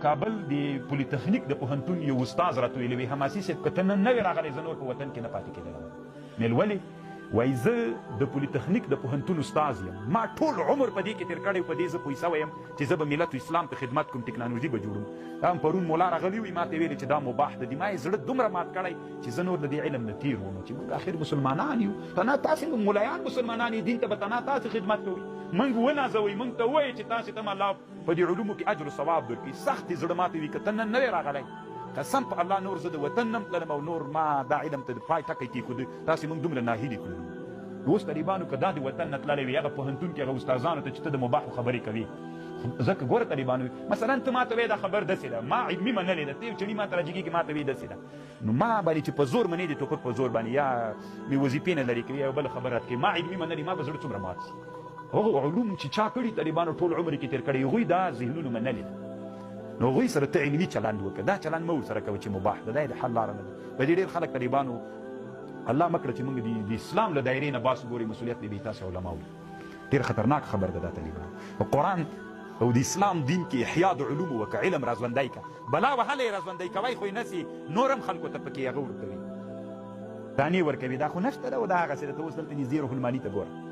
کابل د پولیتخنیک د پوهنتون یو استاد راته ویلي وي حماسي صاحب که ته نن نه وې راغلی زه نور په وطن کې نه پاتې کېدلی مېل ولې وایي زه د پولیتخنیک د پوهنتون استاز یم ما ټول عمر په دې کې تېر کړی په دې زه پوه سوی یم چې زه به ملت اسلام ته خدمت کوم ټکنالوژي به جوړوم دا هم پرون مولا راغلی وي ما ته ویلې چې دا مباح ده دي ما یې زړه دومره مات کړی چې زه نور د دې علم نه تېر وم چې موږ آخر مسلمانان یو تنها تاسې ملایان مسلمانان یې دین ته به تنها تاسې خدمت کوئ موږ ونازوئ موږ ته ووایئ چې تاسې ته الله په دې علومو کې اجر و ثواب درکړي سخت زړه ماتې وي که ته نن نه وې راغلی قسم په الله نور زه د وطن نه تللم او نور ما دا علم ته د پای ټکی کېښود تاسې موږ دومره ناهیلي کړو اوس طالبانو که دا د وطن نه تللی وي هغه پوهنتون کې هغه استادانو ته چې ته د مباحو خبرې کوي ځکه ګوره طالبانو مثلا ته ما ته وایې دا خبر داسې ده ما علمي منلې ده ته یو چڼي ما ته راجګېږي ما ته وایي داسې ده نو ما باندې چې په زور منې د ټوکر په زور باندې یا مې وظیفې نه لرې کوي یا بله خبره راته کوي ما علمي منلې ما به زړه څومره مات شي هغه علوم چې چا کړي طالبانو ټول عمر کې تېر کړی هغوی دا ذهنونو منلې ده نو هغوی سره ته علمي چلند وکړه دا چلند مه ورسره کوه چې مباح ده دا یې د حل لاره نه ده په دې ډېر خلک طالبانو الله مکړه چې موږ د اسلام له دایرې نه باس ګوري مسؤلیت دی به تاسې علماو ډېر خطرناک خبر ده دا طالبان په قرآن او د اسلام دین کې احیا د علومو وکړه علم راژوندی که بلا وهله یې راژوندی کوئ خو یې نسي نور هم خلکو ته پکې هغه ورکوي دانې ورکوي دا خو نشته ده او دا هغسې ده ته اوس دلته نږدې روح الماني ته ګوره